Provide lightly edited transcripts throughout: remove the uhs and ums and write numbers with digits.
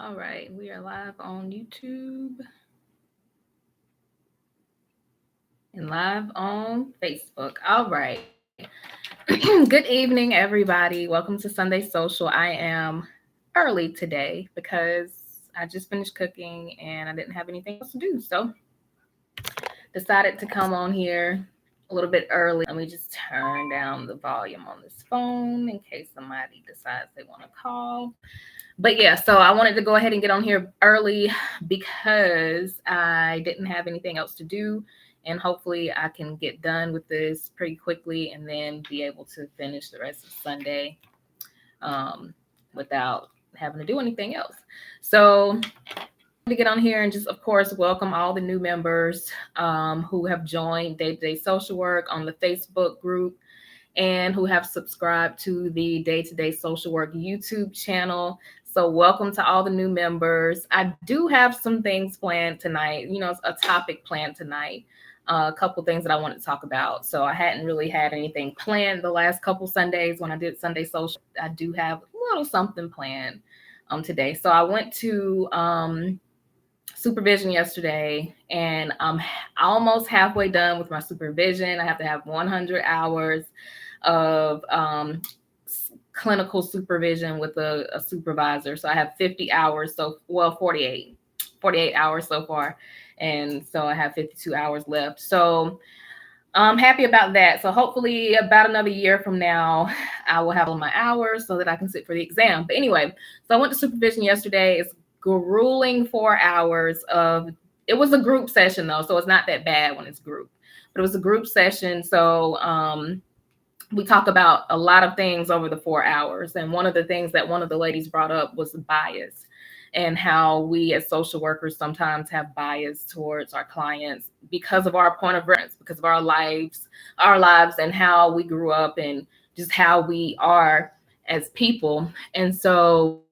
All right, we are live on YouTube and live on Facebook. All right. Good evening, everybody. Welcome to Sunday Social. I am early today because I just finished cooking and I didn't have anything else to do. So decided to come on here a little bit early. Let me just turn down the volume on this phone in case somebody decides they want to call. But yeah, so I wanted to go ahead and get on here early because I didn't have anything else to do. And hopefully I can get done with this pretty quickly and then be able to finish the rest of Sunday without having to do anything else. So to get on here and just, of course, welcome all the new members who have joined Day-to-Day Social Work on the Facebook group and who have subscribed to the Day-to-Day Social Work YouTube channel. So welcome to all the new members. I do have some things planned tonight, a topic planned tonight, a couple things that I wanted to talk about. So I hadn't really had anything planned the last couple Sundays when I did Sunday Social. I do have a little something planned today. So I went to supervision yesterday and I'm almost halfway done with my supervision. I have to have 100 hours of clinical supervision with a supervisor. So I have 50 hours. 48 hours so far. And so I have 52 hours left. So I'm happy about that. So hopefully about another year from now, I will have all my hours so that I can sit for the exam. But anyway, so I went to supervision yesterday. It's grueling 4 hours of, it was a group session though. So it's not that bad when it's group, but it was a group session. So we talk about a lot of things over the 4 hours. And one of the things that one of the ladies brought up was bias and how we as social workers sometimes have bias towards our clients because of our point of reference, because of our lives and how we grew up and just how we are as people. And so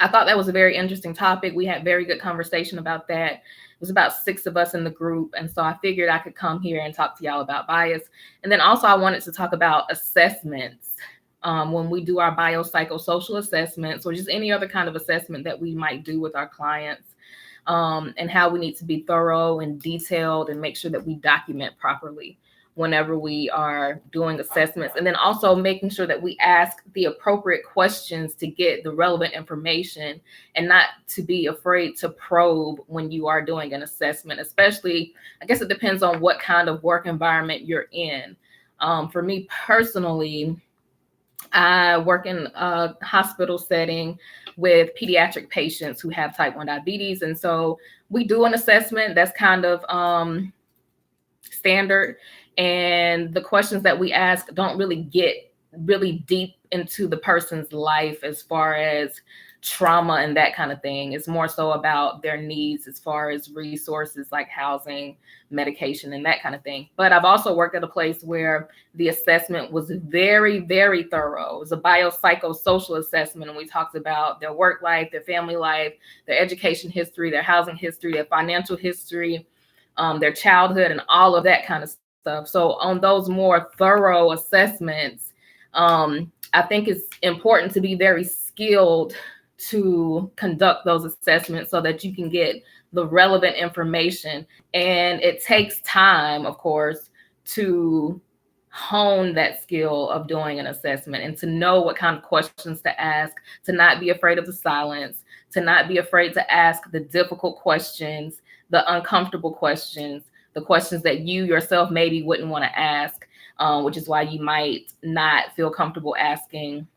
I thought that was a very interesting topic. We had very good conversation about that. It was about 6 of us in the group. And so I figured I could come here and talk to y'all about bias. And then also I wanted to talk about assessments when we do our biopsychosocial assessments or just any other kind of assessment that we might do with our clients and how we need to be thorough and detailed and make sure that we document properly whenever we are doing assessments. And then also making sure that we ask the appropriate questions to get the relevant information and not to be afraid to probe when you are doing an assessment, especially, I guess it depends on what kind of work environment you're in. For me personally, I work in a hospital setting with pediatric patients who have type 1 diabetes. And so we do an assessment that's kind of standard. And the questions that we ask don't really get really deep into the person's life as far as trauma and that kind of thing. It's more so about their needs as far as resources like housing, medication, and that kind of thing. But I've also worked at a place where the assessment was very, very thorough. It was a biopsychosocial assessment, and we talked about their work life, their family life, their education history, their housing history, their financial history, their childhood, and all of that kind of stuff. So on those more thorough assessments, I think it's important to be very skilled to conduct those assessments so that you can get the relevant information. And it takes time, of course, to hone that skill of doing an assessment and to know what kind of questions to ask, to not be afraid of the silence, to not be afraid to ask the difficult questions, the uncomfortable questions, the questions that you yourself maybe wouldn't want to ask, which is why you might not feel comfortable asking.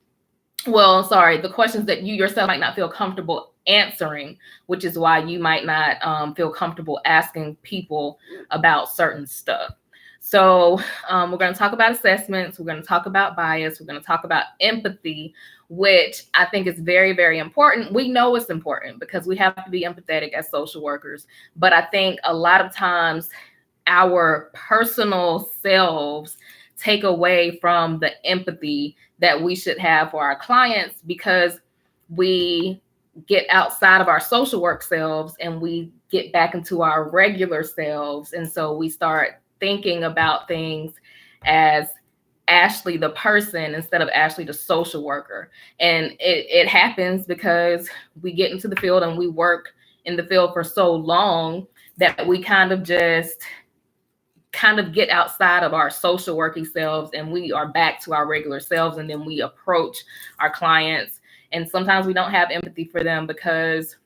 The questions that you yourself might not feel comfortable answering, which is why you might not feel comfortable asking people about certain stuff. So we're going to talk about assessments. We're going to talk about bias. We're going to talk about empathy, which I think is very, very important. We know it's important because we have to be empathetic as social workers. But I think a lot of times our personal selves take away from the empathy that we should have for our clients because we get outside of our social work selves and we get back into our regular selves. And so we start thinking about things as Ashley the person instead of Ashley the social worker. And it happens because we get into the field and we work in the field for so long that we kind of get outside of our social working selves and we are back to our regular selves, and then we approach our clients, and sometimes we don't have empathy for them because,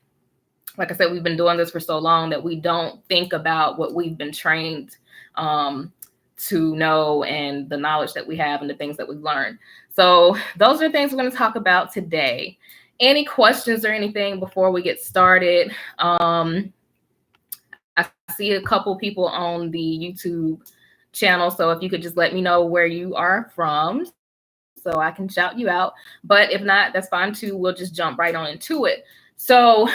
like I said, we've been doing this for so long that we don't think about what we've been trained to know, and the knowledge that we have and the things that we've learned. So those are things we're going to talk about today. Any questions or anything before we get started? I see a couple people on the YouTube channel, so if you could just let me know where you are from so I can shout you out. But if not, that's fine too. We'll just jump right on into it. So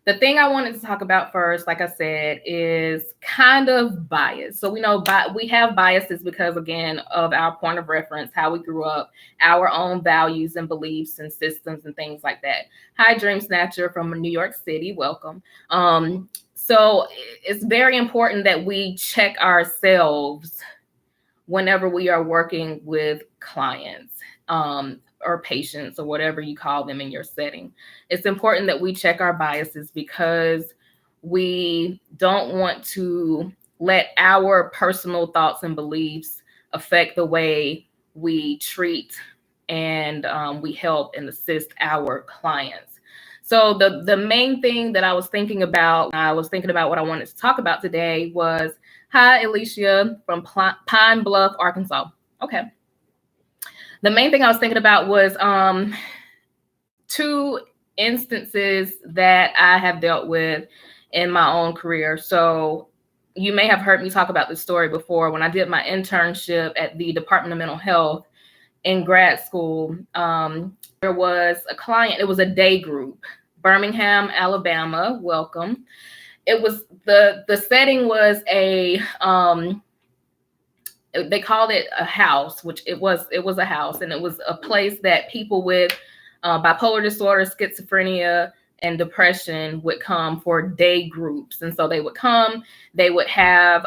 the thing I wanted to talk about first, like I said, is kind of bias. So we know we have biases because, again, of our point of reference, how we grew up, our own values and beliefs and systems and things like that. Hi, Dream Snatcher from New York City. Welcome. So it's very important that we check ourselves whenever we are working with clients. Or patients, or whatever you call them in your setting. It's important that we check our biases because we don't want to let our personal thoughts and beliefs affect the way we treat and we help and assist our clients. So the main thing that I was thinking about what I wanted to talk about today was, hi, Alicia from Pine Bluff, Arkansas. Okay. The main thing I was thinking about was two instances that I have dealt with in my own career. So you may have heard me talk about this story before. When I did my internship at the Department of Mental Health in grad school, there was a client. It was a day group, Birmingham, Alabama. Welcome. It was the setting was a they called it a house, which it was a house, and it was a place that people with bipolar disorder, schizophrenia, and depression would come for day groups. And so they would come, they would have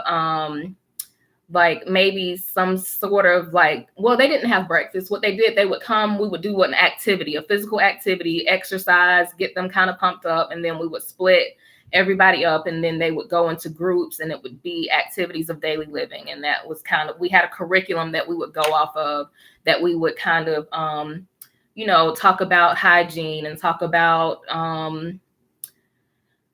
like maybe some sort of like, well, they didn't have breakfast. What they did, they would come, we would do an activity, a physical activity, exercise, get them kind of pumped up, and then we would split everybody up, and then they would go into groups, and it would be activities of daily living. And that was kind of, we had a curriculum that we would go off of, that we would kind of talk about hygiene and talk about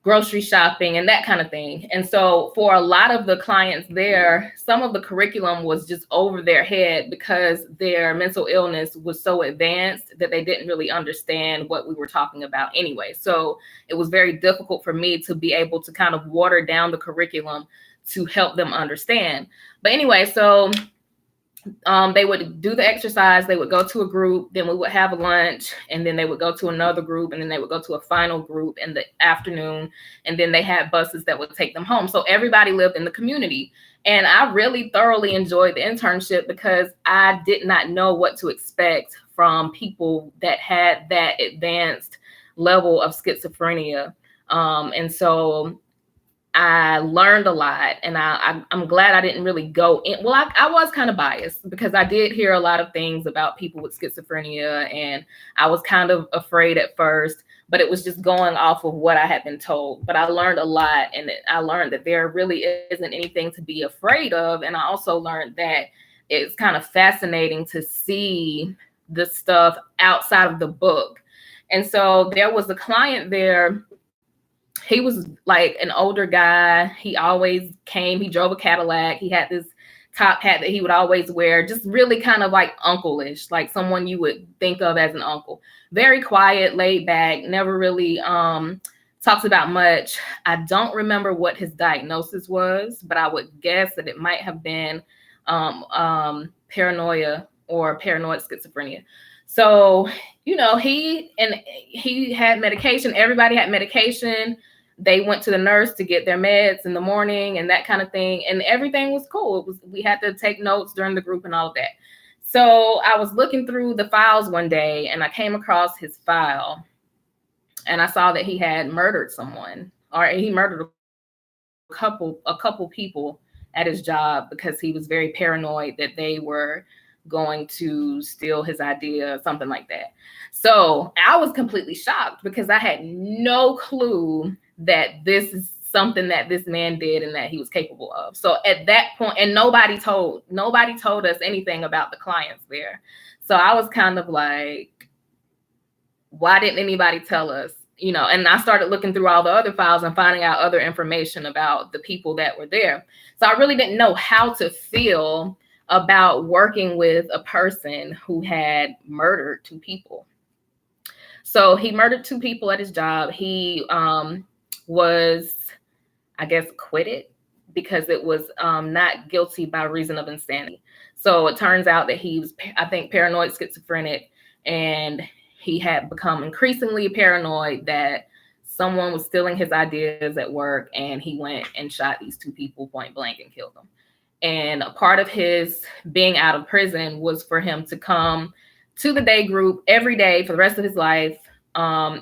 grocery shopping and that kind of thing. And so for a lot of the clients there, some of the curriculum was just over their head because their mental illness was so advanced that they didn't really understand what we were talking about anyway. So it was very difficult for me to be able to kind of water down the curriculum to help them understand. But anyway, so they would do the exercise, they would go to a group, then we would have a lunch, and then they would go to another group, and then they would go to a final group in the afternoon, and then they had buses that would take them home. So everybody lived in the community. And I really thoroughly enjoyed the internship because I did not know what to expect from people that had that advanced level of schizophrenia. And so I learned a lot, and I'm glad I didn't really go in. Well, I was kind of biased because I did hear a lot of things about people with schizophrenia, and I was kind of afraid at first, but it was just going off of what I had been told. But I learned a lot, and I learned that there really isn't anything to be afraid of. And I also learned that it's kind of fascinating to see the stuff outside of the book. And so there was a client there. He was like an older guy. He always came. He drove a Cadillac. He had this top hat that he would always wear, just really kind of like uncle-ish, like someone you would think of as an uncle. Very quiet, laid back, never really talks about much. I don't remember what his diagnosis was, but I would guess that it might have been paranoia or paranoid schizophrenia. So, he had medication. Everybody had medication. They went to the nurse to get their meds in the morning and that kind of thing. And everything was cool. We had to take notes during the group and all of that. So I was looking through the files one day, and I came across his file, and I saw that he had murdered someone, or he murdered a couple people at his job because he was very paranoid that they were going to steal his idea, something like that. So I was completely shocked because I had no clue that this is something that this man did and that he was capable of. So at that point, and nobody told us anything about the clients there. So I was kind of like, why didn't anybody tell us? And I started looking through all the other files and finding out other information about the people that were there. So I really didn't know how to feel about working with a person who had murdered 2 people. So he murdered 2 people at his job. He was, I guess, acquitted because it was not guilty by reason of insanity. So it turns out that he was, I think, paranoid schizophrenic, and he had become increasingly paranoid that someone was stealing his ideas at work, and he went and shot these 2 people point blank and killed them. And a part of his being out of prison was for him to come to the day group every day for the rest of his life,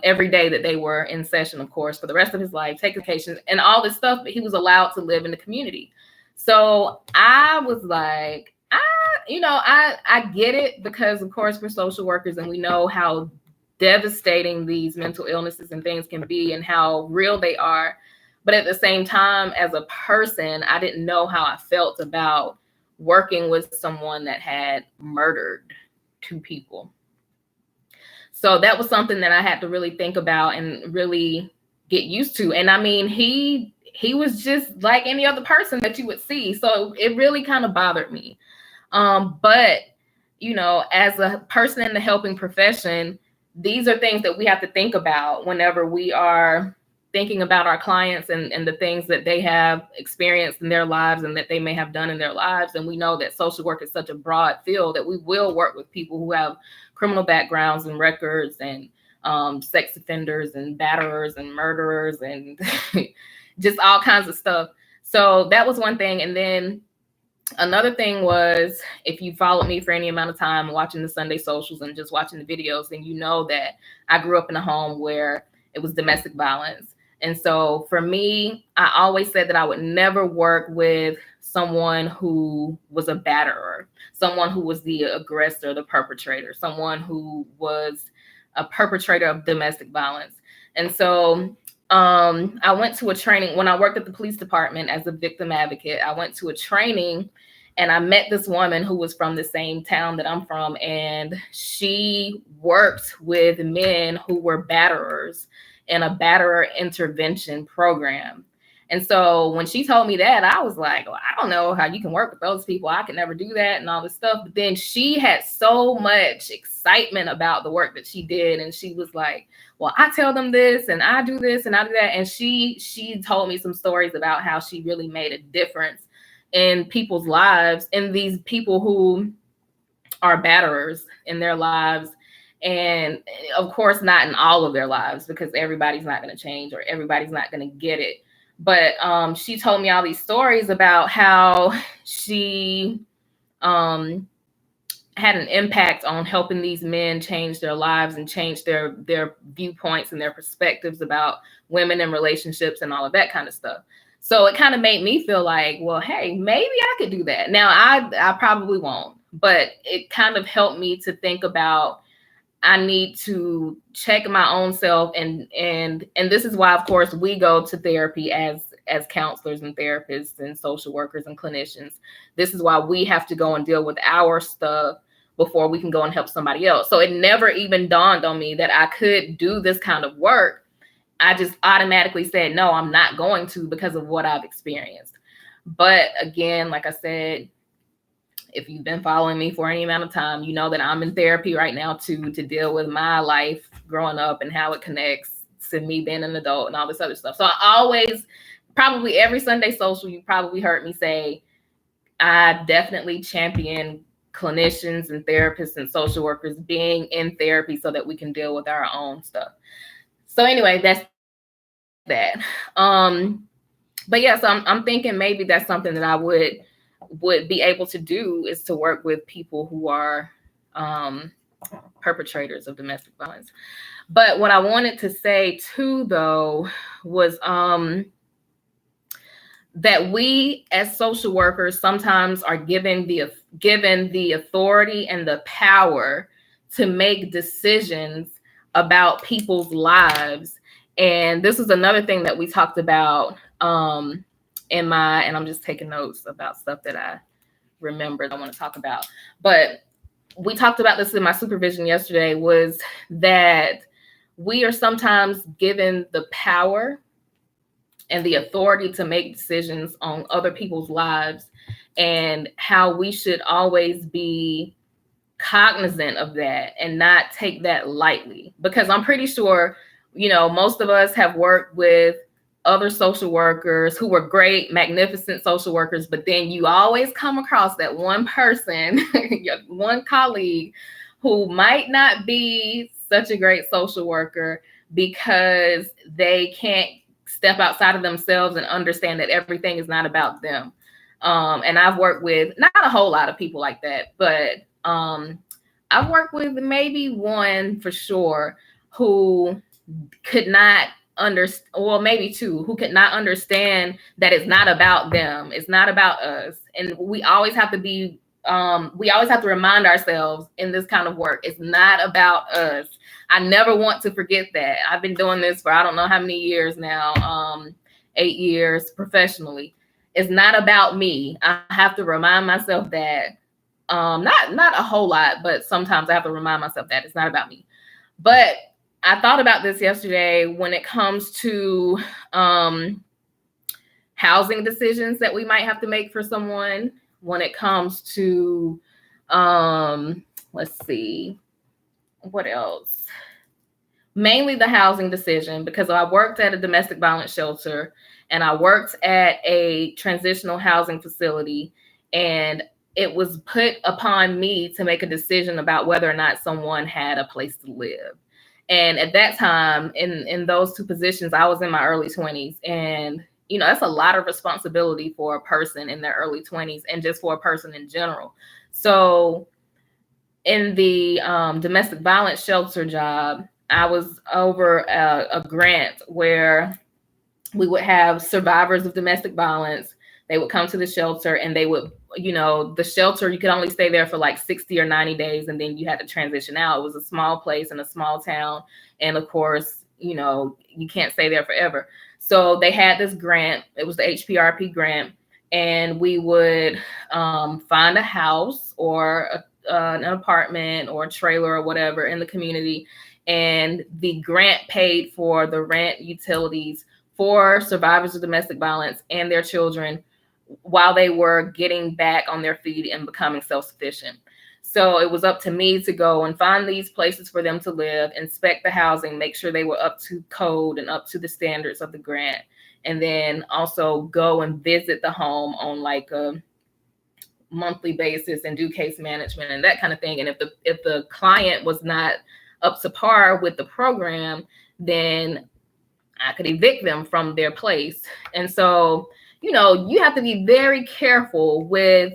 every day that they were in session, of course, for the rest of his life, take vacations and all this stuff, but he was allowed to live in the community. So I was like, I get it, because of course we're social workers and we know how devastating these mental illnesses and things can be and how real they are. But at the same time, as a person, I didn't know how I felt about working with someone that had murdered 2 people. So that was something that I had to really think about and really get used to. And I mean, he was just like any other person that you would see. So it really kind of bothered me. But, as a person in the helping profession, these are things that we have to think about whenever we are thinking about our clients and the things that they have experienced in their lives and that they may have done in their lives. And we know that social work is such a broad field that we will work with people who have criminal backgrounds and records, and sex offenders and batterers and murderers and just all kinds of stuff. So that was one thing. And then another thing was, if you followed me for any amount of time watching the Sunday socials and just watching the videos, then you know that I grew up in a home where it was domestic violence. And so for me, I always said that I would never work with someone who was a batterer, someone who was the aggressor, the perpetrator, someone who was a perpetrator of domestic violence. And so I went to a training when I worked at the police department as a victim advocate. I went to a training and I met this woman who was from the same town that I'm from, and she worked with men who were batterers in a batterer intervention program. And so when she told me that, I was like, well, I don't know how you can work with those people. I could never do that and all this stuff. But then she had so much excitement about the work that she did. And she was like, well, I tell them this and I do this and I do that. And she told me some stories about how she really made a difference in people's lives, and these people who are batterers in their lives. And of course, not in all of their lives, because everybody's not going to change or everybody's not going to get it. But she told me all these stories about how she had an impact on helping these men change their lives and change their viewpoints and their perspectives about women and relationships and all of that kind of stuff. So it kind of made me feel like, well, hey, maybe I could do that. Now, I probably won't, but it kind of helped me to think about, I need to check my own self. And this is why, of course, we go to therapy as counselors and therapists and social workers and clinicians. This is why we have to go and deal with our stuff before we can go and help somebody else. So it never even dawned on me that I could do this kind of work. I just automatically said, no, I'm not going to, because of what I've experienced. But again, like I said, if you've been following me for any amount of time, you know that I'm in therapy right now too, to deal with my life growing up and how it connects to me being an adult and all this other stuff. So I always, probably every Sunday social, you probably heard me say, I definitely champion clinicians and therapists and social workers being in therapy so that we can deal with our own stuff. So anyway, that's that. But yeah, so I'm thinking maybe that's something that I would be able to do, is to work with people who are perpetrators of domestic violence. But what I wanted to say too, though, was that we as social workers sometimes are given the authority and the power to make decisions about people's lives. And this is another thing that we talked about and I'm just taking notes about stuff that I remembered I want to talk about. But we talked about this in my supervision yesterday, was that we are sometimes given the power and the authority to make decisions on other people's lives, and how we should always be cognizant of that and not take that lightly. Because I'm pretty sure, most of us have worked with other social workers who were great, magnificent social workers, but then you always come across that one person, one colleague who might not be such a great social worker because they can't step outside of themselves and understand that everything is not about them. And I've worked with not a whole lot of people like that, but I've worked with maybe one for sure who could not understand, or maybe two, who could not understand that it's not about them. It's not about us. And we always have to be, we always have to remind ourselves in this kind of work, it's not about us. I never want to forget that. I've been doing this for I don't know how many years now, 8 years professionally. It's not about me. I have to remind myself that, not a whole lot, but sometimes I have to remind myself that it's not about me. But I thought about this yesterday when it comes to housing decisions that we might have to make for someone, when it comes to, let's see, what else? Mainly the housing decision, because I worked at a domestic violence shelter and I worked at a transitional housing facility, and it was put upon me to make a decision about whether or not someone had a place to live. And at that time, in those two positions, I was in my early 20s. And, that's a lot of responsibility for a person in their early 20s and just for a person in general. So in the domestic violence shelter job, I was over a grant where we would have survivors of domestic violence. They would come to the shelter and they would, the shelter, you could only stay there for like 60 or 90 days and then you had to transition out. It was a small place in a small town. And of course, you can't stay there forever. So they had this grant. It was the HPRP grant. And we would find a house or an apartment or a trailer or whatever in the community. And the grant paid for the rent, utilities for survivors of domestic violence and their children while they were getting back on their feet and becoming self-sufficient. So it was up to me to go and find these places for them to live, inspect the housing, make sure they were up to code and up to the standards of the grant, and then also go and visit the home on like a monthly basis and do case management and that kind of thing. And if the client was not up to par with the program, then I could evict them from their place. And so, you have to be very careful with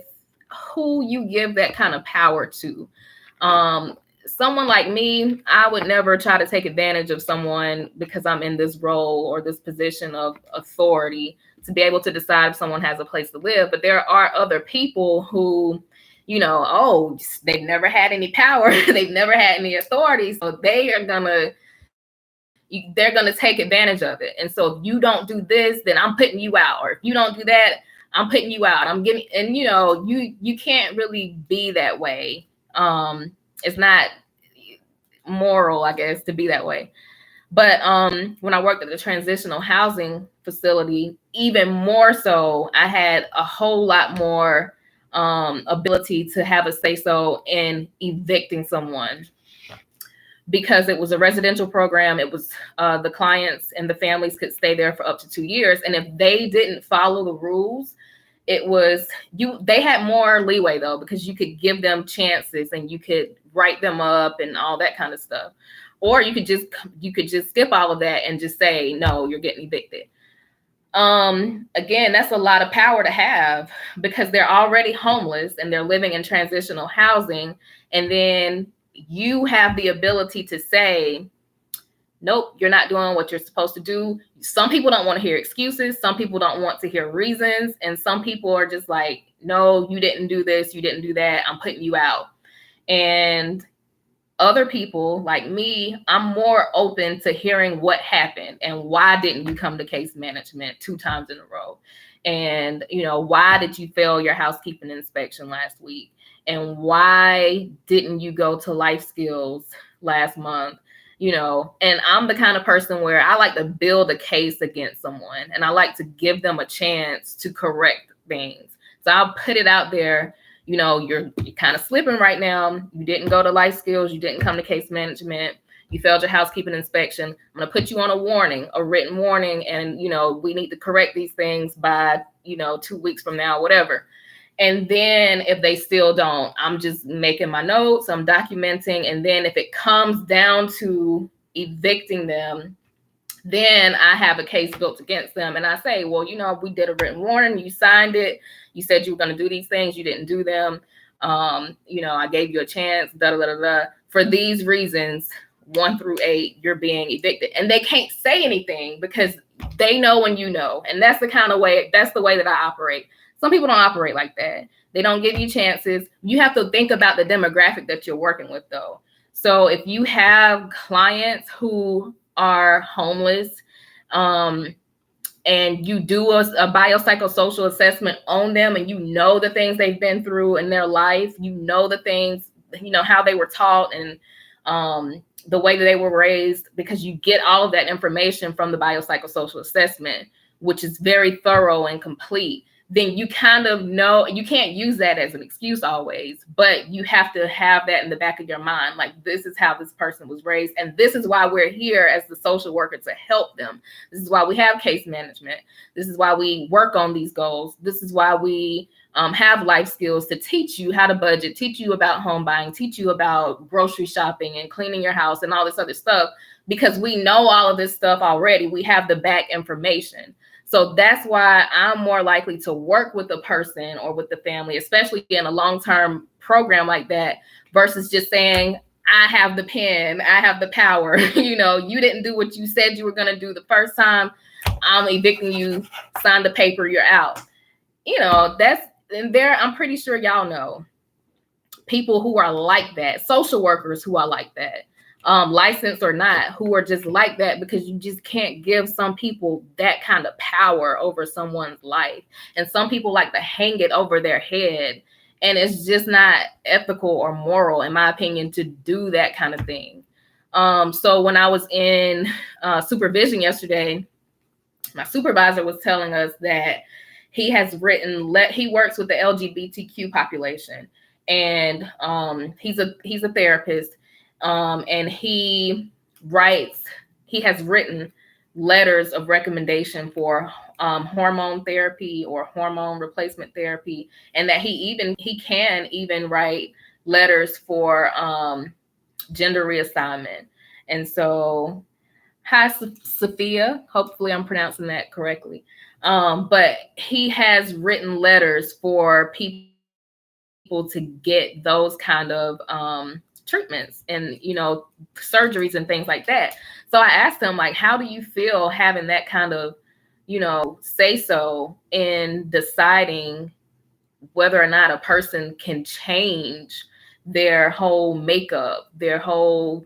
who you give that kind of power to. Someone like me, I would never try to take advantage of someone because I'm in this role or this position of authority to be able to decide if someone has a place to live. But there are other people who, they've never had any power. They've never had any authority. So they're going to take advantage of it. And so if you don't do this, then I'm putting you out. Or if you don't do that, I'm putting you out. I'm giving, and you can't really be that way. It's not moral, I guess, to be that way. But when I worked at the transitional housing facility, even more so, I had a whole lot more ability to have a say-so in evicting someone. Because it was a residential program, it was the clients and the families could stay there for up to 2 years. And if they didn't follow the rules, they had more leeway though, because you could give them chances and you could write them up and all that kind of stuff. Or you could just skip all of that and just say, no, you're getting evicted. Again, that's a lot of power to have because they're already homeless and they're living in transitional housing. And then you have the ability to say, nope, you're not doing what you're supposed to do. Some people don't want to hear excuses. Some people don't want to hear reasons. And some people are just like, no, you didn't do this. You didn't do that. I'm putting you out. And other people like me, I'm more open to hearing what happened and why didn't you come to case management 2 times in a row? And, why did you fail your housekeeping inspection last week? And why didn't you go to life skills last month? And I'm the kind of person where I like to build a case against someone and I like to give them a chance to correct things. So I'll put it out there. You're kind of slipping right now. You didn't go to life skills. You didn't come to case management. You failed your housekeeping inspection. I'm going to put you on a written warning. And, we need to correct these things by, 2 weeks from now, whatever. And then if they still don't, I'm just making my notes, I'm documenting. And then if it comes down to evicting them, then I have a case built against them. And I say, well, we did a written warning. You signed it. You said you were going to do these things. You didn't do them. I gave you a chance, For these reasons, 1 through 8, you're being evicted. And they can't say anything because they know when you know. And that's the way that I operate. Some people don't operate like that. They don't give you chances. You have to think about the demographic that you're working with, though. So if you have clients who are homeless, and you do a biopsychosocial assessment on them, and the things they've been through in their life, the things, how they were taught and the way that they were raised, because you get all of that information from the biopsychosocial assessment, which is very thorough and complete. Then you kind of know, you can't use that as an excuse always, but you have to have that in the back of your mind. Like, this is how this person was raised. And this is why we're here as the social worker, to help them. This is why we have case management. This is why we work on these goals. This is why we have life skills, to teach you how to budget, teach you about home buying, teach you about grocery shopping and cleaning your house and all this other stuff, because we know all of this stuff already. We have the back information. So that's why I'm more likely to work with a person or with the family, especially in a long-term program like that, versus just saying, I have the pen, I have the power. You didn't do what you said you were going to do the first time. I'm evicting you, sign the paper, you're out. I'm pretty sure y'all know people who are like that, social workers who are like that. Licensed or not, who are just like that, because you just can't give some people that kind of power over someone's life. And some people like to hang it over their head, and it's just not ethical or moral, in my opinion, to do that kind of thing. So when I was in supervision yesterday, my supervisor was telling us that he has he works with the LGBTQ population, and he's a therapist. And he has written letters of recommendation for hormone therapy or hormone replacement therapy, and that he can even write letters for gender reassignment. And so, hi, Sophia. Hopefully I'm pronouncing that correctly. But he has written letters for people to get those kind of treatments and surgeries and things like that. So I asked him, like, how do you feel having that kind of say so in deciding whether or not a person can change their whole makeup, their whole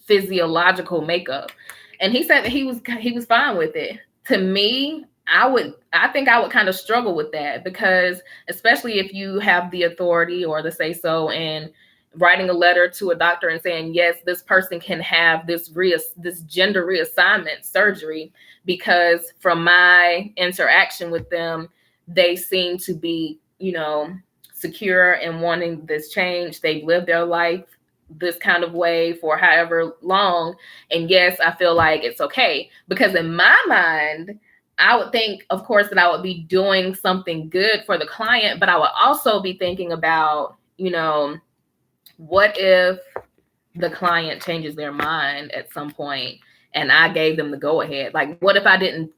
physiological makeup? And he said that he was fine with it. To me, I think I would kind of struggle with that, because especially if you have the authority or the say so, and writing a letter to a doctor and saying, yes, this person can have this gender reassignment surgery, because from my interaction with them, they seem to be, secure and wanting this change. They've lived their life this kind of way for however long. And yes, I feel like it's okay, because in my mind, I would think, of course, that I would be doing something good for the client, but I would also be thinking about, what if the client changes their mind at some point and I gave them the go ahead? Like, what if I didn't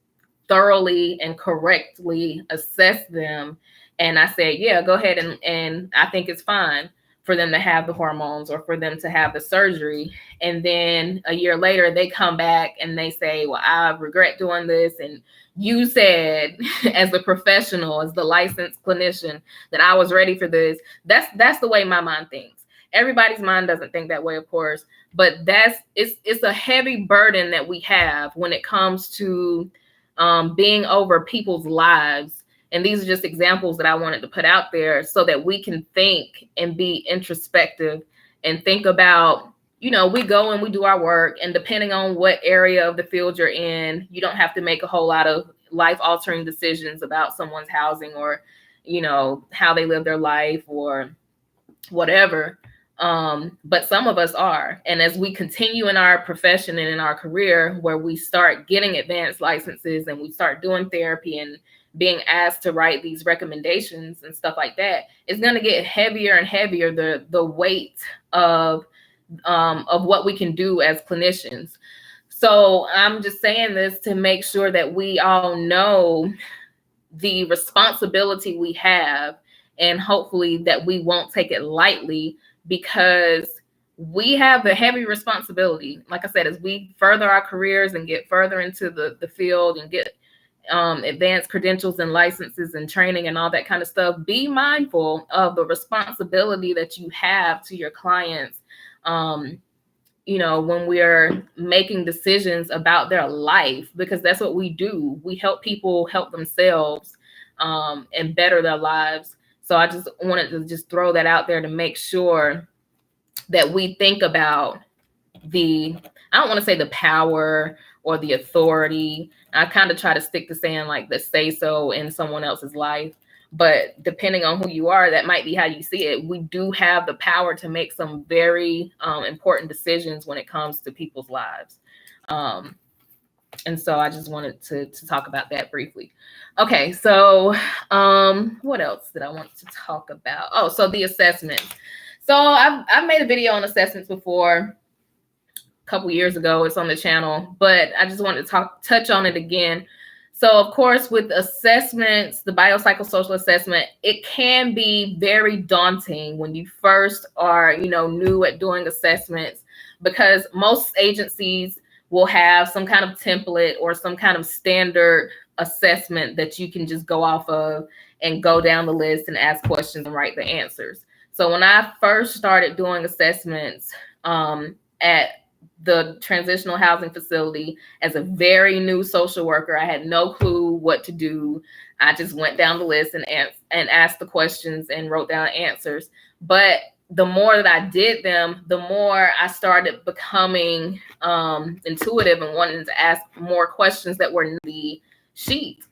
thoroughly and correctly assess them and I said, yeah, go ahead and I think it's fine for them to have the hormones or for them to have the surgery. And then a year later, they come back and they say, well, I regret doing this. And you said, as a professional, as the licensed clinician, that I was ready for this. That's the way my mind thinks. Everybody's mind doesn't think that way, of course, but it's a heavy burden that we have when it comes to being over people's lives. And these are just examples that I wanted to put out there so that we can think and be introspective and think about, we go and we do our work, and depending on what area of the field you're in, you don't have to make a whole lot of life-altering decisions about someone's housing or, how they live their life or whatever. But some of us are. And as we continue in our profession and in our career, where we start getting advanced licenses and we start doing therapy and being asked to write these recommendations and stuff like that, it's going to get heavier and heavier, the weight of what we can do as clinicians. So I'm just saying this to make sure that we all know the responsibility we have, and hopefully that we won't take it lightly, because we have the heavy responsibility. Like I said, as we further our careers and get further into the field and get advanced credentials and licenses and training and all that kind of stuff, be mindful of the responsibility that you have to your clients. When we're making decisions about their life, because that's what we do. We help people help themselves and better their lives. So I just wanted to just throw that out there to make sure that we think about I don't want to say the power or the authority. I kind of try to stick to saying like the say so in someone else's life. But depending on who you are, that might be how you see it. We do have the power to make some very important decisions when it comes to people's lives. And so I just wanted to talk about that briefly. Okay, so what else did I want to talk about? Oh, so the assessments. So I've made a video on assessments before, a couple years ago. It's on the channel, but I just wanted to touch on it again. So of course, with assessments, the biopsychosocial assessment, it can be very daunting when you first are, new at doing assessments, because most agencies will have some kind of template or some kind of standard assessment that you can just go off of and go down the list and ask questions and write the answers. So when I first started doing assessments at the transitional housing facility as a very new social worker, I had no clue what to do. I just went down the list and asked the questions and wrote down answers. But the more that I did them, the more I started becoming intuitive and wanting to ask more questions that were in the sheet.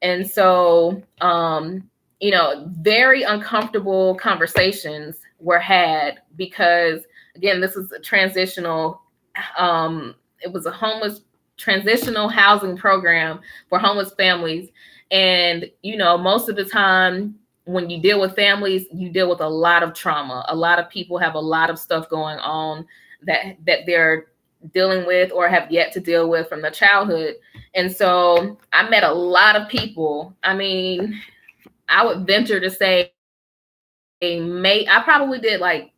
And so, very uncomfortable conversations were had, because again, this is a transitional, it was a transitional housing program for homeless families. And, most of the time when you deal with families, you deal with a lot of trauma. A lot of people have a lot of stuff going on that they're dealing with or have yet to deal with from their childhood. And so I met a lot of people. I mean, I would venture to say I probably did like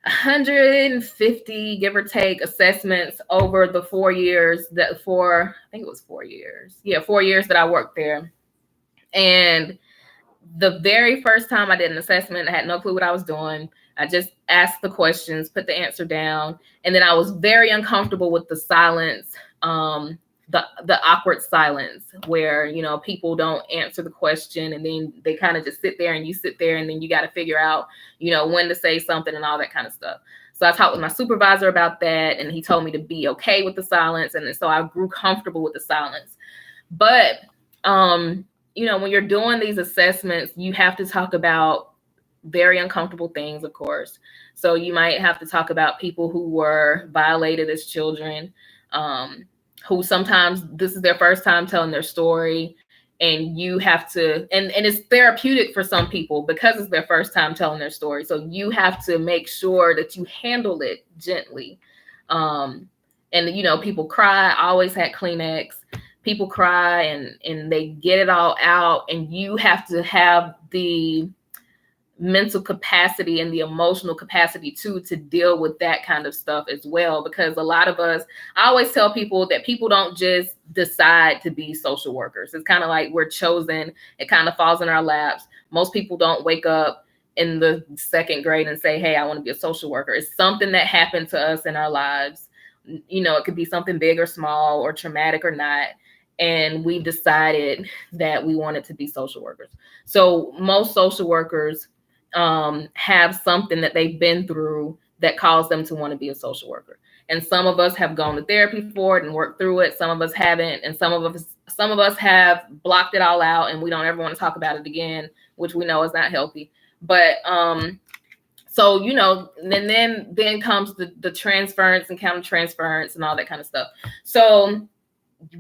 150, give or take, assessments over the 4 years I think it was 4 years. Yeah, 4 years that I worked there. And the very first time I did an assessment, I had no clue what I was doing. I just asked the questions, put the answer down, and then I was very uncomfortable with the silence, the awkward silence where, people don't answer the question, and then they kind of just sit there and you sit there, and then you got to figure out, when to say something and all that kind of stuff. So I talked with my supervisor about that, and he told me to be okay with the silence. And so I grew comfortable with the silence. But, when you're doing these assessments, you have to talk about very uncomfortable things, of course. So you might have to talk about people who were violated as children, who sometimes this is their first time telling their story, and you have to, and it's therapeutic for some people because it's their first time telling their story. So you have to make sure that you handle it gently. And, people cry. I always had Kleenex. People cry and they get it all out, and you have to have the mental capacity and the emotional capacity too to deal with that kind of stuff as well. Because a lot of us, I always tell people that people don't just decide to be social workers. It's kind of like we're chosen. It kind of falls in our laps. Most people don't wake up in the second grade and say, hey, I want to be a social worker. It's something that happened to us in our lives. You know, it could be something big or small or traumatic or not. And we decided that we wanted to be social workers. So most social workers have something that they've been through that caused them to want to be a social worker. And some of us have gone to therapy for it and worked through it. Some of us haven't, and some of us have blocked it all out, and we don't ever want to talk about it again, which we know is not healthy. But so, you know, and then comes the transference and counter transference and all that kind of stuff. So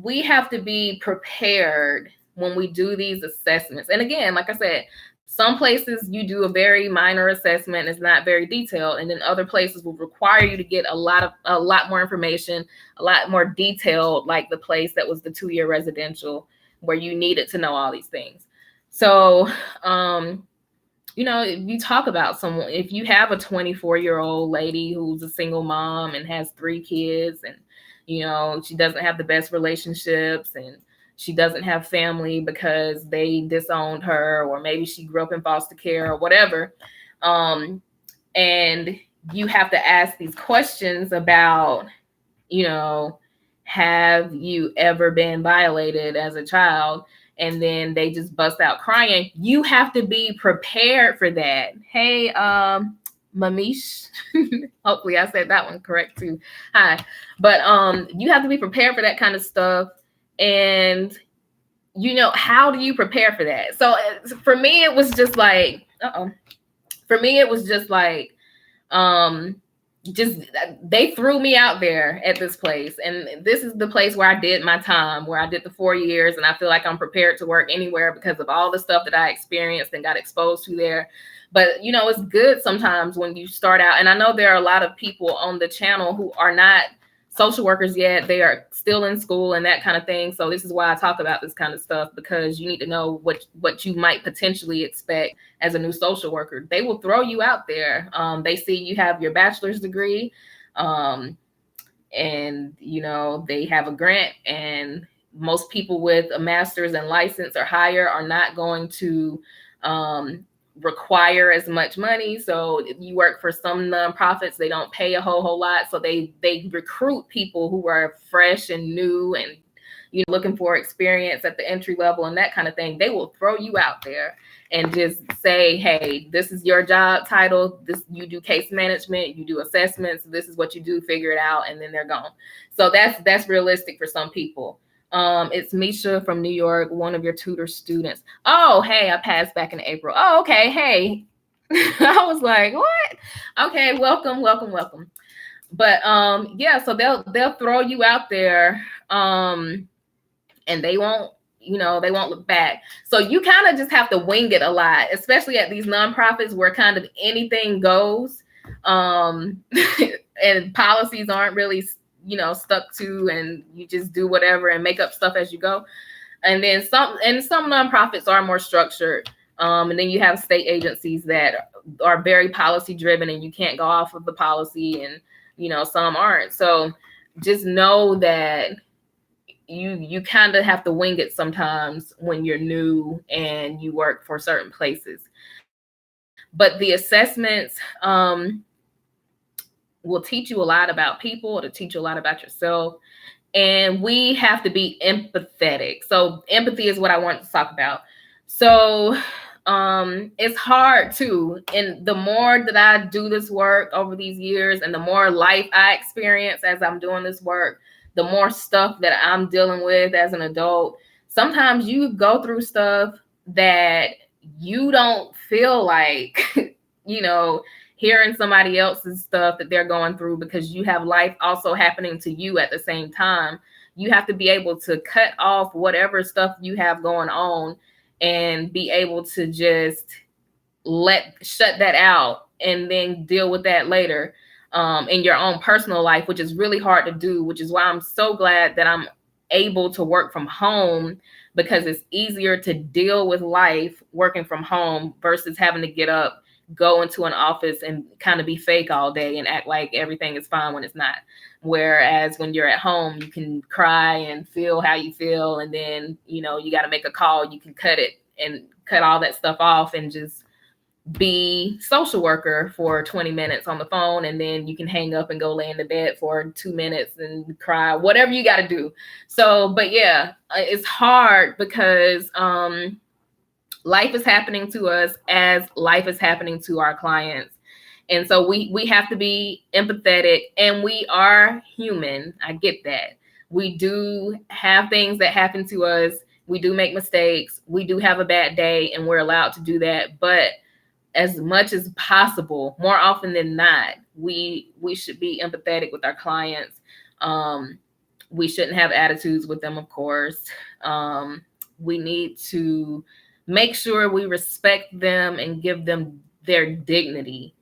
we have to be prepared when we do these assessments. And again, like I said, some places you do a very minor assessment, it's not very detailed, and then other places will require you to get a lot more information, a lot more detailed, like the place that was the 2-year residential where you needed to know all these things. So you know, if you talk about someone, if you have a 24-year-old lady who's a single mom and has 3 kids, and, you know, she doesn't have the best relationships, and she doesn't have family because they disowned her, or maybe she grew up in foster care or whatever. And you have to ask these questions about, you know, have you ever been violated as a child? And then they just bust out crying. You have to be prepared for that. Hey, Mamish. Hopefully I said that one correct too. Hi. But you have to be prepared for that kind of stuff. And, you know, how do you prepare for that? So for me, it was just like, just they threw me out there at this place, and this is the place where I did my time, where I did the 4 years, and I feel like I'm prepared to work anywhere because of all the stuff that I experienced and got exposed to there. But, you know, it's good sometimes when you start out, and I know there are a lot of people on the channel who are not social workers yet. They are still in school and that kind of thing. So this is why I talk about this kind of stuff, because you need to know what you might potentially expect as a new social worker. They will throw you out there. They see you have your bachelor's degree, and, you know, they have a grant, and most people with a master's and license or higher are not going to require as much money. So if you work for some nonprofits, they don't pay a whole lot. So they recruit people who are fresh and new and, you know, looking for experience at the entry level and that kind of thing. They will throw you out there and just say, hey, this is your job title. This, you do case management, you do assessments. This is what you do, figure it out. And then they're gone. So that's realistic for some people. It's Misha from New York, one of your tutor students. Oh, hey, I passed back in April. Oh, okay. Hey, I was like, what? Okay, welcome. But yeah, so they'll throw you out there, and they won't look back. So you kind of just have to wing it a lot, especially at these nonprofits where kind of anything goes, and policies aren't really, you know, stuck to, and you just do whatever and make up stuff as you go. And then some nonprofits are more structured. And then you have state agencies that are very policy driven, and you can't go off of the policy, and, you know, some aren't. So just know that you kind of have to wing it sometimes when you're new and you work for certain places. But the assessments, will teach you a lot about people, to teach you a lot about yourself. And we have to be empathetic. So empathy is what I want to talk about. So it's hard too. And the more that I do this work over these years, and the more life I experience as I'm doing this work, the more stuff that I'm dealing with as an adult, sometimes you go through stuff that you don't feel like, you know, hearing somebody else's stuff that they're going through, because you have life also happening to you at the same time. You have to be able to cut off whatever stuff you have going on and be able to just shut that out and then deal with that later in your own personal life, which is really hard to do, which is why I'm so glad that I'm able to work from home, because it's easier to deal with life working from home versus having to get up go into an office and kind of be fake all day and act like everything is fine when it's not. Whereas when you're at home, you can cry and feel how you feel. And then, you know, you got to make a call. You can cut it and cut all that stuff off and just be social worker for 20 minutes on the phone. And then you can hang up and go lay in the bed for 2 minutes and cry, whatever you got to do. So, but yeah, it's hard because, life is happening to us as life is happening to our clients. And so we have to be empathetic, and we are human. I get that. We do have things that happen to us. We do make mistakes. We do have a bad day, and we're allowed to do that. But as much as possible, more often than not, we should be empathetic with our clients. We shouldn't have attitudes with them, of course. We need to make sure we respect them and give them their dignity.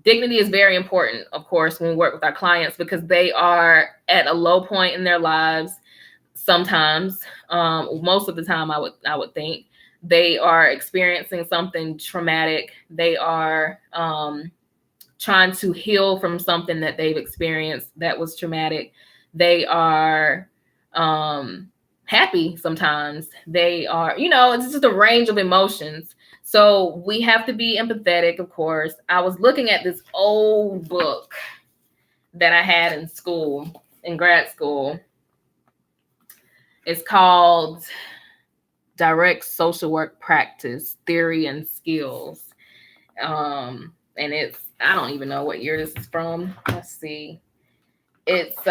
Dignity is very important, of course, when we work with our clients, because they are at a low point in their lives. Sometimes, most of the time, I would think they are experiencing something traumatic. They are trying to heal from something that they've experienced that was traumatic. They are happy sometimes. They are, you know, it's just a range of emotions. So we have to be empathetic, of course. I was looking at this old book that I had in school, in grad school. It's called Direct Social Work Practice, Theory and Skills. And it's, I don't even know what year this is from. Let's see. It's the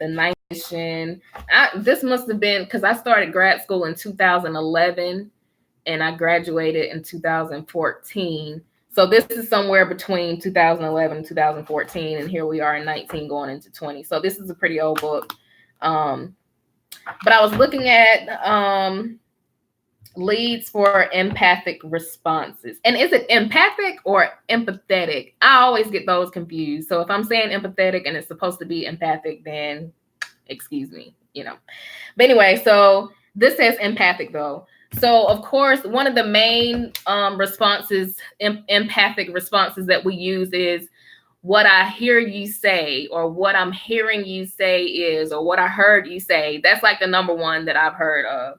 9th edition. This must have been, because I started grad school in 2011 and I graduated in 2014. So this is somewhere between 2011 and 2014, and here we are in 19 going into 20. So this is a pretty old book. But I was looking at leads for empathic responses. And is it empathic or empathetic? I always get those confused. So if I'm saying empathetic and it's supposed to be empathic, then excuse me, you know. But anyway, so this says empathic though. So of course, one of the main responses, empathic responses that we use is what I hear you say, or what I'm hearing you say is, or what I heard you say. That's like the number one that I've heard of.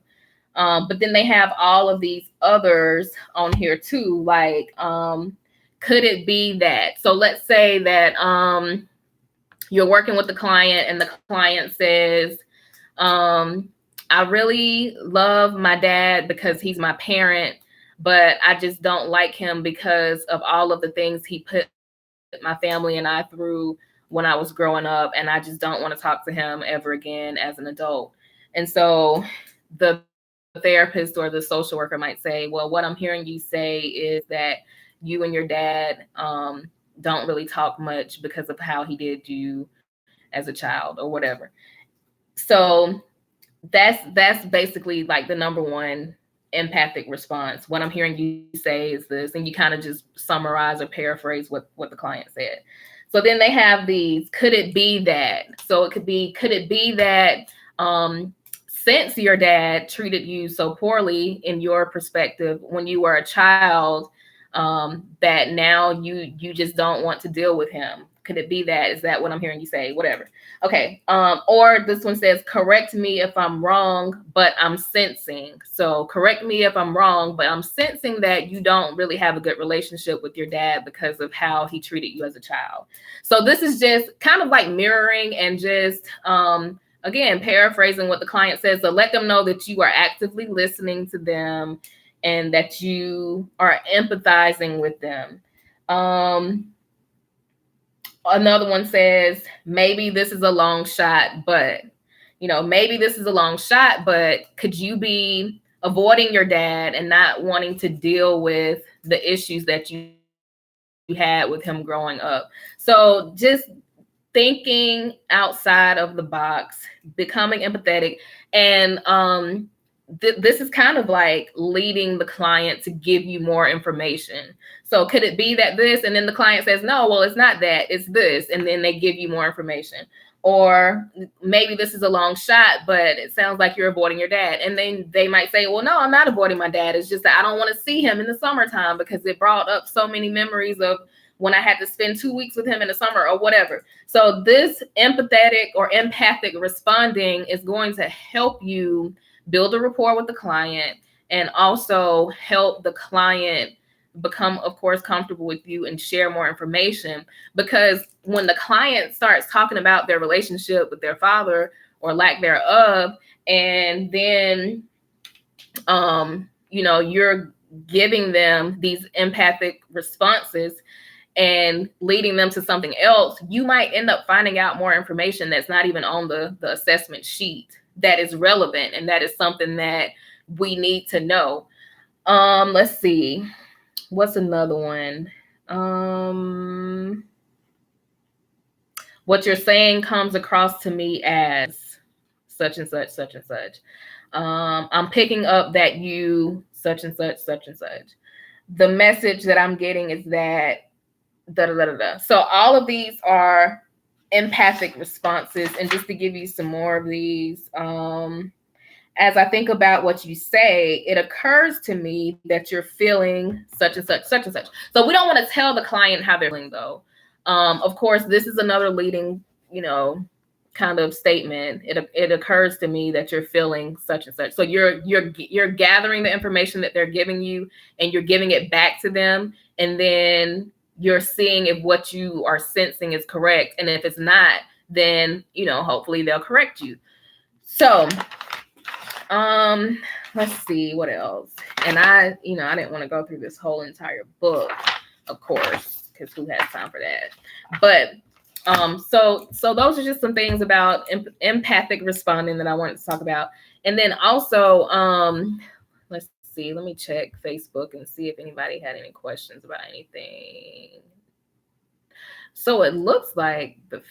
But then they have all of these others on here too, like could it be that? So let's say that you're working with the client and the client says, I really love my dad because he's my parent, but I just don't like him because of all of the things he put my family and I through when I was growing up, and I just don't want to talk to him ever again as an adult. And so the therapist or the social worker might say, well, what I'm hearing you say is that you and your dad don't really talk much because of how he did you as a child or whatever. So that's basically like the number one empathic response. What I'm hearing you say is this, and you kind of just summarize or paraphrase what the client said. So then they have these, could it be that? So it could be, could it be that since your dad treated you so poorly in your perspective when you were a child, that now you just don't want to deal with him? Could it be that? Is that what I'm hearing you say? Whatever. Okay. Or this one says, correct me if I'm wrong, but I'm sensing. So correct me if I'm wrong, but I'm sensing that you don't really have a good relationship with your dad because of how he treated you as a child. So this is just kind of like mirroring and just, again, paraphrasing what the client says to let them know that you are actively listening to them and that you are empathizing with them. Another one says, maybe this is a long shot, but, you know, maybe this is a long shot, but could you be avoiding your dad and not wanting to deal with the issues that you had with him growing up? So just thinking outside of the box, becoming empathetic. And this is kind of like leading the client to give you more information. So could it be that this? And then the client says, no, well, it's not that, it's this. And then they give you more information. Or maybe this is a long shot, but it sounds like you're avoiding your dad. And then they might say, well, no, I'm not avoiding my dad. It's just that I don't want to see him in the summertime because it brought up so many memories of when I had to spend 2 weeks with him in the summer or whatever. So this empathetic or empathic responding is going to help you build a rapport with the client and also help the client become, of course, comfortable with you and share more information. Because when the client starts talking about their relationship with their father or lack thereof, and then you're giving them these empathic responses and leading them to something else, you might end up finding out more information that's not even on the assessment sheet that is relevant, and that is something that we need to know. Let's see. What's another one? What you're saying comes across to me as such and such, such and such. I'm picking up that you such and such, such and such. The message that I'm getting is that da da da da da. So all of these are empathic responses. And just to give you some more of these, as I think about what you say, it occurs to me that you're feeling such and such, such and such. So we don't want to tell the client how they're feeling, though. Of course, this is another leading, kind of statement. It occurs to me that you're feeling such and such. So you're gathering the information that they're giving you, and you're giving it back to them, and then you're seeing if what you are sensing is correct, and if it's not, then hopefully they'll correct you. So let's see what else. And I didn't want to go through this whole entire book, of course, because who has time for that? But so those are just some things about empathic responding that I wanted to talk about. And then also, let's see, let me check Facebook and see if anybody had any questions about anything. So it looks like the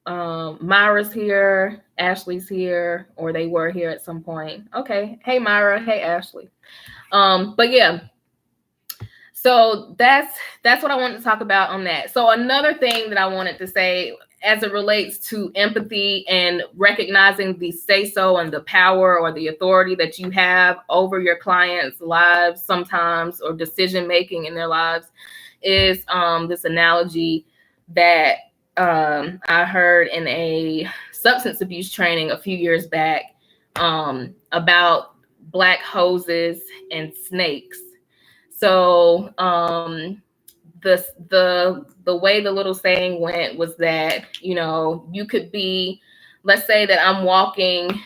Myra's here, Ashley's here, or they were here at some point. Okay. Hey, Myra. Hey, Ashley. But yeah, so that's what I wanted to talk about on that. So another thing that I wanted to say as it relates to empathy and recognizing the say-so and the power or the authority that you have over your clients' lives sometimes, or decision-making in their lives, is this analogy that I heard in a substance abuse training a few years back about black hoses and snakes. So the way the little saying went was that, you could be, let's say that I'm walking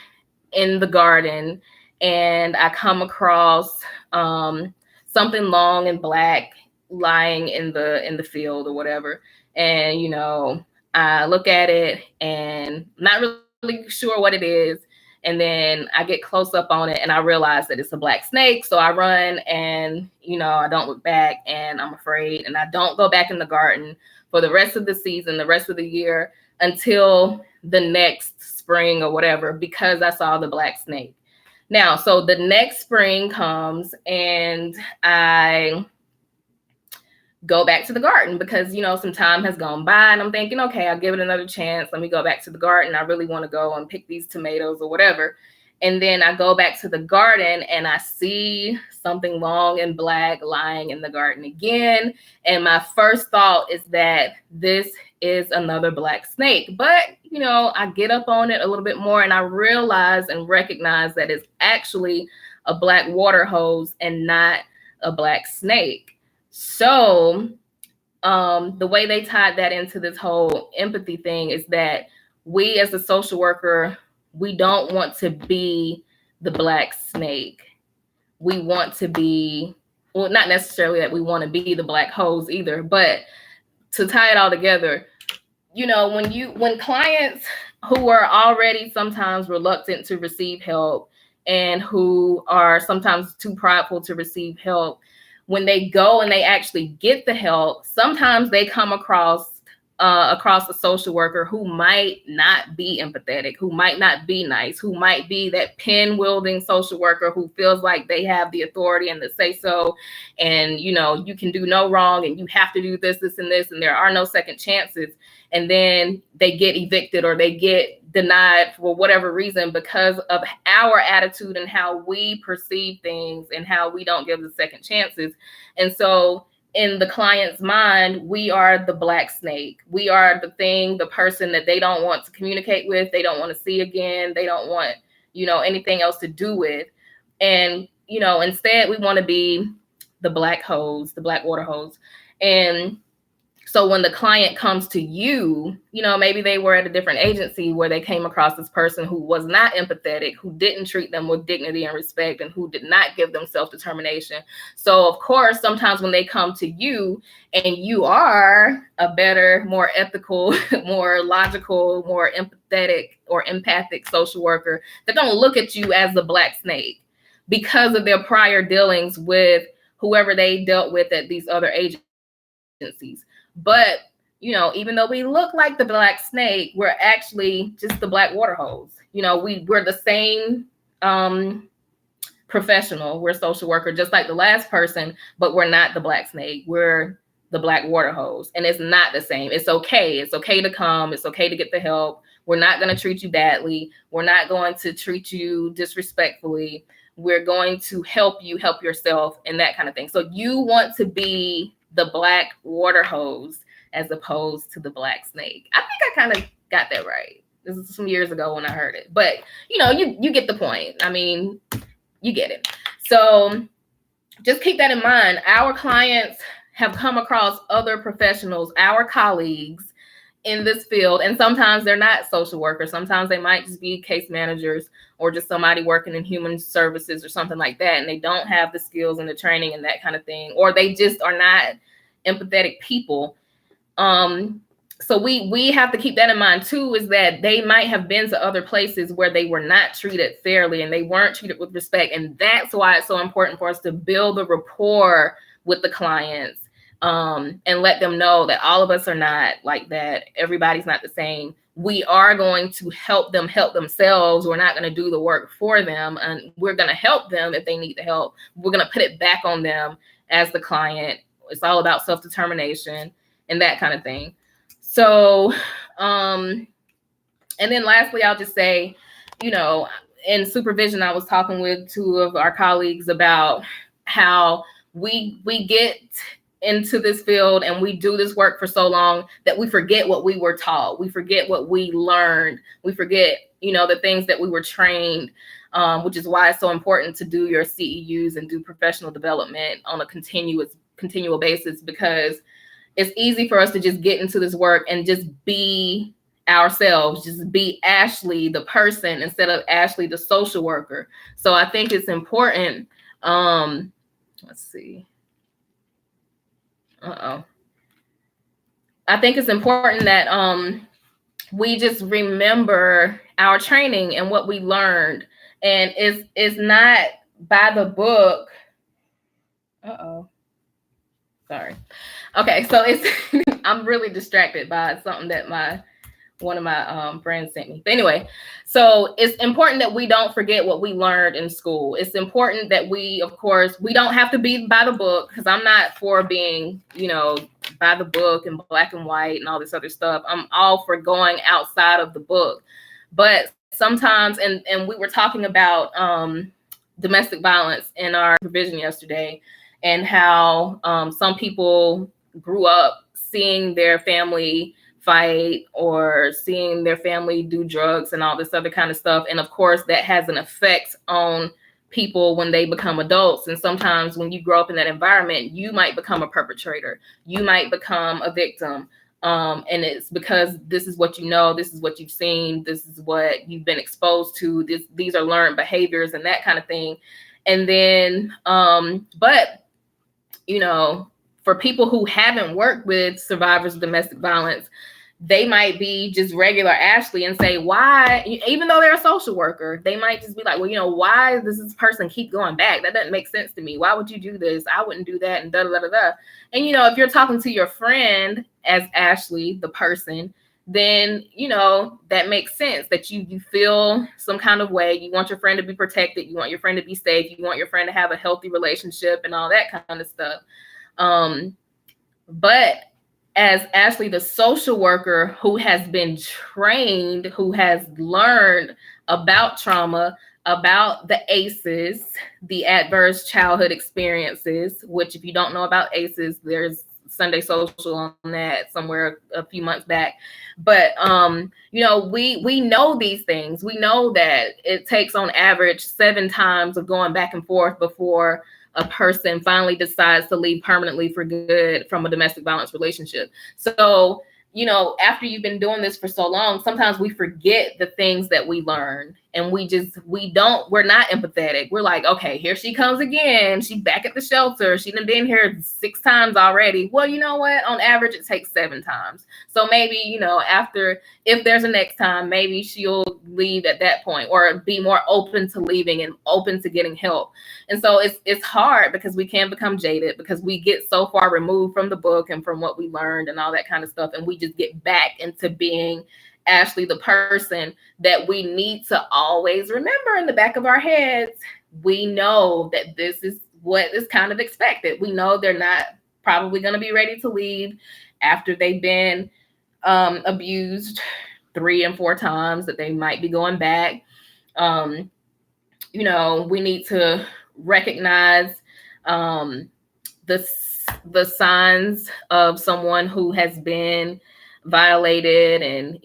in the garden and I come across something long and black lying in the field or whatever. And, I look at it and not really sure what it is. And then I get close up on it and I realize that it's a black snake. So I run and, I don't look back and I'm afraid. And I don't go back in the garden for the rest of the season, the rest of the year, until the next spring or whatever, because I saw the black snake. Now, so the next spring comes and I go back to the garden because, some time has gone by and I'm thinking, okay, I'll give it another chance. Let me go back to the garden. I really want to go and pick these tomatoes or whatever. And then I go back to the garden and I see something long and black lying in the garden again. And my first thought is that this is another black snake. But, I get up on it a little bit more and I realize and recognize that it's actually a black water hose and not a black snake. So the way they tied that into this whole empathy thing is that we as a social worker, we don't want to be the black snake. We want to be, well, not necessarily that we want to be the black hose either, but to tie it all together, when clients who are already sometimes reluctant to receive help and who are sometimes too prideful to receive help, when they go and they actually get the help, sometimes they come across across a social worker who might not be empathetic, who might not be nice, who might be that pen wielding social worker who feels like they have the authority and the say so, and you can do no wrong and you have to do this, this, and this, and there are no second chances. And then they get evicted or they get denied for whatever reason because of our attitude and how we perceive things and how we don't give the second chances. And so in the client's mind, we are the black snake. We are the person that they don't want to communicate with. They don't want to see again. They don't want, anything else to do with. And, instead we want to be the black hose, the black water hose. And so when the client comes to you, maybe they were at a different agency where they came across this person who was not empathetic, who didn't treat them with dignity and respect, and who did not give them self-determination. So of course, sometimes when they come to you and you are a better, more ethical, more logical, more empathetic or empathic social worker, they're going to look at you as the black snake because of their prior dealings with whoever they dealt with at these other agencies. But, even though we look like the black snake, we're actually just the black water hose. We're the same professional. We're social worker, just like the last person, but we're not the black snake. We're the black water hose. And it's not the same. It's okay. It's okay to come. It's okay to get the help. We're not going to treat you badly. We're not going to treat you disrespectfully. We're going to help you help yourself and that kind of thing. So you want to be the black water hose as opposed to the black snake. I think I kind of got that right. This is some years ago when I heard it, but you get the point. I mean, you get it. So just keep that in mind. Our clients have come across other professionals, our colleagues in this field, and sometimes they're not social workers. Sometimes they might just be case managers or just somebody working in human services or something like that, and they don't have the skills and the training and that kind of thing, or they just are not empathetic people. So we have to keep that in mind too, is that they might have been to other places where they were not treated fairly and they weren't treated with respect. And that's why it's so important for us to build a rapport with the clients, and let them know that all of us are not like that. Everybody's not the same. We are going to help them help themselves. We're not going to do the work for them, and we're going to help them if they need the help. We're going to put it back on them as the client. It's all about self-determination and that kind of thing. So, and then lastly, I'll just say, in supervision, I was talking with two of our colleagues about how we get into this field and we do this work for so long that we forget what we were taught. We forget what we learned. We forget, the things that we were trained, which is why it's so important to do your CEUs and do professional development on a continual basis, because it's easy for us to just get into this work and just be ourselves, just be Ashley, the person, instead of Ashley, the social worker. So I think it's important. Let's see. I think it's important that we just remember our training and what we learned, and it's not by the book. Sorry. Okay, so I'm really distracted by something that one of my friends sent me. But anyway, so it's important that we don't forget what we learned in school. It's important that we don't have to be by the book, because I'm not for being, by the book and black and white and all this other stuff. I'm all for going outside of the book. But sometimes, and we were talking about domestic violence in our supervision yesterday, and how some people grew up seeing their family fight or seeing their family do drugs and all this other kind of stuff. And of course, that has an effect on people when they become adults. And sometimes when you grow up in that environment, you might become a perpetrator. You might become a victim. And it's because this is what you know, this is what you've seen, this is what you've been exposed to. These are learned behaviors and that kind of thing. And then, but, for people who haven't worked with survivors of domestic violence, they might be just regular Ashley and say, why, even though they're a social worker, they might just be like, well, why does this person keep going back? That doesn't make sense to me. Why would you do this? I wouldn't do that, and da da da da. And if you're talking to your friend as Ashley, the person, then that makes sense, that you feel some kind of way. You want your friend to be protected, you want your friend to be safe, you want your friend to have a healthy relationship and all that kind of stuff. But as Ashley, the social worker who has been trained, who has learned about trauma, about the ACEs, the adverse childhood experiences, which if you don't know about ACEs, there's Sunday Social on that somewhere a few months back. But we know these things. We know that it takes on average 7 times of going back and forth before a person finally decides to leave permanently for good from a domestic violence relationship. So, after you've been doing this for so long, sometimes we forget the things that we learn, and we're not empathetic. We're like, okay, here she comes again. She's back at the shelter. She done been here 6 times already. Well, you know what? On average, it takes 7 times. So maybe, after, if there's a next time, maybe she'll leave at that point, or be more open to leaving and open to getting help. And so it's hard, because we can become jaded, because we get so far removed from the book and from what we learned and all that kind of stuff. And we just get back into being Ashley, the person that we need to always remember in the back of our heads. We know that this is what is kind of expected. We know they're not probably going to be ready to leave after they've been abused 3 and 4 times, that they might be going back. We need to recognize the signs of someone who has been violated, and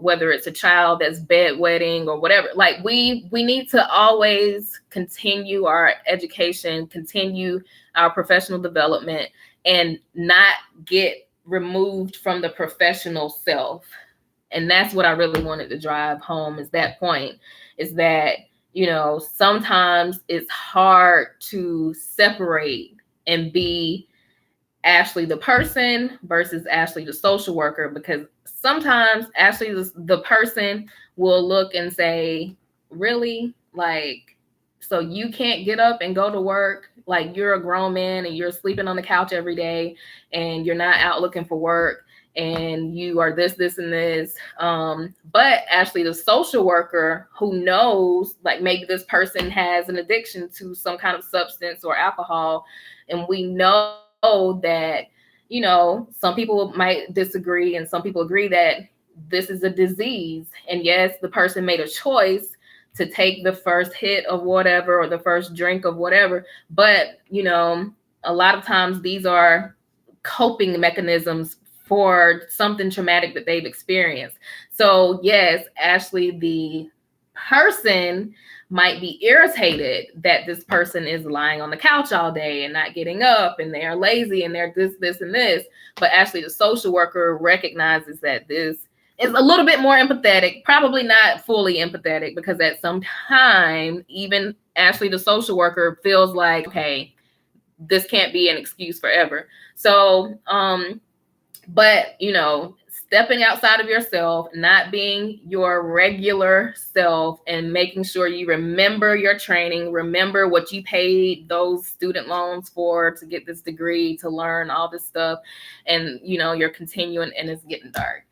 whether it's a child that's bedwetting or whatever. Like we need to always continue our education, continue our professional development, and not get removed from the professional self. And that's what I really wanted to drive home, is that point, is that sometimes it's hard to separate and be Ashley the person versus Ashley the social worker, because sometimes Ashley the person will look and say, really? Like, so you can't get up and go to work? Like, you're a grown man and you're sleeping on the couch every day and you're not out looking for work, and you are this, and this. But Ashley, the social worker, who knows, like, maybe this person has an addiction to some kind of substance or alcohol, and we know that, some people might disagree and some people agree that this is a disease. And yes, the person made a choice to take the first hit of whatever, or the first drink of whatever. But, a lot of times these are coping mechanisms for something traumatic that they've experienced. So yes, Ashley, the person, might be irritated that this person is lying on the couch all day and not getting up, and they're lazy, and they're this, and this. But Ashley, the social worker, recognizes that this is a little bit more empathetic, probably not fully empathetic, because at some time, even Ashley, the social worker, feels like, okay, this can't be an excuse forever. So, but, stepping outside of yourself, not being your regular self, and making sure you remember your training, remember what you paid those student loans for to get this degree, to learn all this stuff. And, you're continuing, and it's getting dark.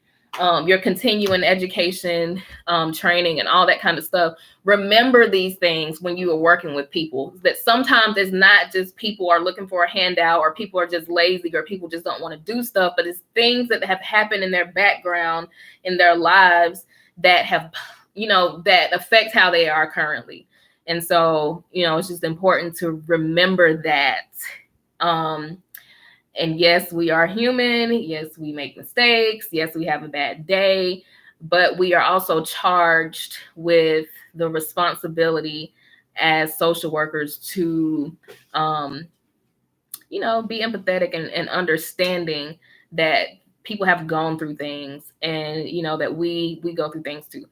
Your continuing education, training, and all that kind of stuff. Remember these things when you are working with people, that sometimes it's not just people are looking for a handout, or people are just lazy, or people just don't want to do stuff, but it's things that have happened in their background, in their lives, that have, that affect how they are currently. And so, it's just important to remember that. And yes, we are human. Yes, we make mistakes. Yes, we have a bad day, but we are also charged with the responsibility as social workers to, be empathetic and understanding that people have gone through things, and, that we go through things too.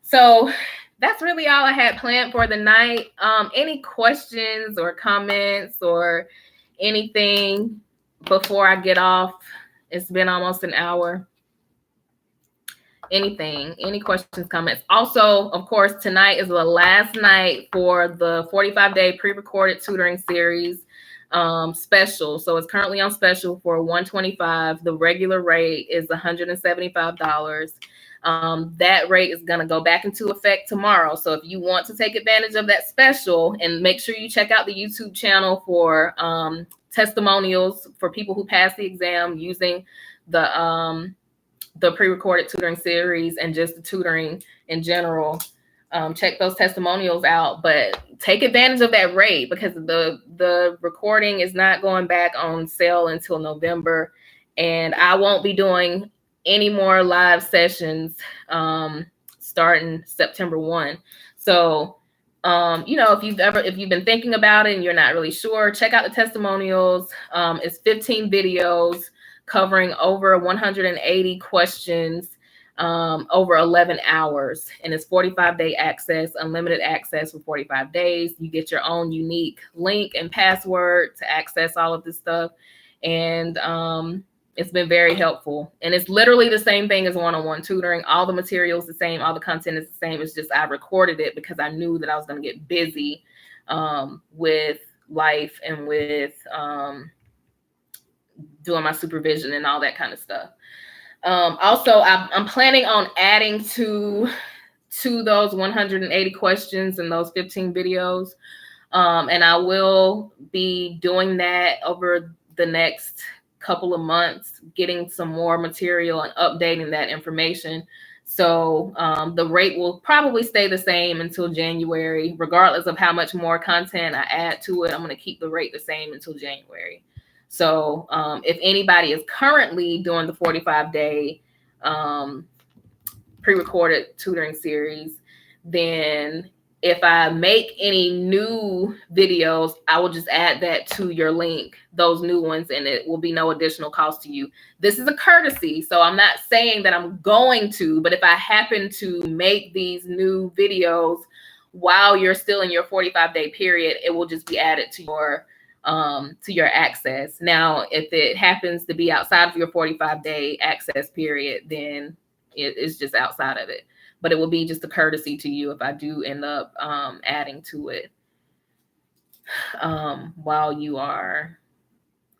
So that's really all I had planned for the night. Any questions or comments or anything before I get off? It's been almost an hour. anything, any questions, comments. Also, of course, tonight is the last night for the 45-day pre-recorded tutoring series special. So it's currently on special for $125. The regular rate is $175. That rate is going to go back into effect tomorrow. So if you want to take advantage of that special, and make sure you check out the YouTube channel for testimonials for people who passed the exam using the pre-recorded tutoring series and just the tutoring in general. Check those testimonials out, but take advantage of that rate, because the recording is not going back on sale until November, and I won't be doing any more live sessions starting September 1. So if you've been thinking about it and you're not really sure, check out the testimonials. It's 15 videos covering over 180 questions over 11 hours, and it's 45-day access, unlimited access for 45 days. You get your own unique link and password to access all of this stuff, and it's been very helpful. And it's literally the same thing as one-on-one tutoring. All the materials the same, all the content is the same. It's just I recorded it because I knew that I was going to get busy with life and with doing my supervision and all that kind of stuff. Also, I'm planning on adding to those 180 questions and those 15 videos. And I will be doing that over the next couple of months, getting some more material and updating that information. So the rate will probably stay the same until January, regardless of how much more content I add to it. I'm going to keep the rate the same until January. So if anybody is currently doing the 45-day pre-recorded tutoring series, then if I make any new videos, I will just add that to your link, those new ones, and it will be no additional cost to you. This is a courtesy, so I'm not saying that I'm going to, but if I happen to make these new videos while you're still in your 45-day period, it will just be added to your access. Now, if it happens to be outside of your 45-day access period, then it's just outside of it. But it will be just a courtesy to you if I do end up adding to it while you are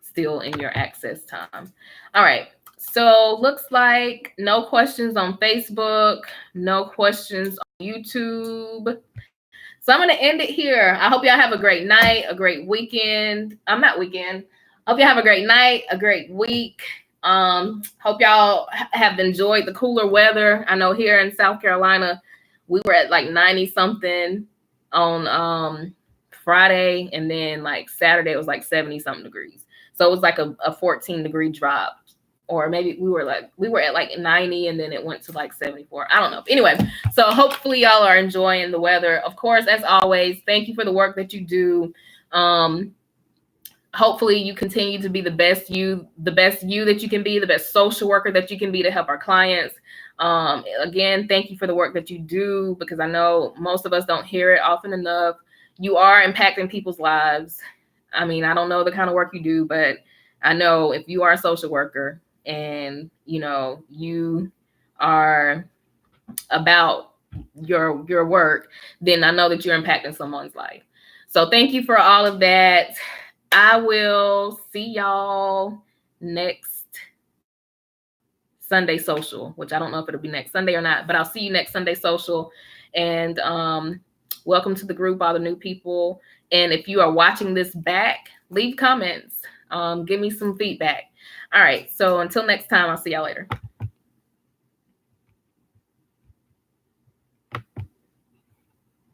still in your access time. All right. So looks like no questions on Facebook, no questions on YouTube. So I'm going to end it here. I hope y'all have a great night, a great weekend. Hope y'all have a great night, a great week. Hope y'all have enjoyed the cooler weather. I know here in South Carolina, we were at like 90 something on Friday, and then like Saturday it was like 70 something degrees. So it was like a 14 degree drop, or maybe we were at like 90 and then it went to like 74. I don't know. Anyway, so hopefully y'all are enjoying the weather. Of course, as always, thank you for the work that you do. Hopefully you continue to be the best you that you can be, the best social worker that you can be to help our clients. Again, thank you for the work that you do, because I know most of us don't hear it often enough. You are impacting people's lives. I mean, I don't know the kind of work you do, but I know if you are a social worker and, you are about your work, then I know that you're impacting someone's life. So thank you for all of that. I will see y'all next Sunday social, which I don't know if it'll be next Sunday or not, but I'll see you next Sunday social. And welcome to the group, all the new people. And if you are watching this back, leave comments. Give me some feedback. All right. So until next time, I'll see y'all later.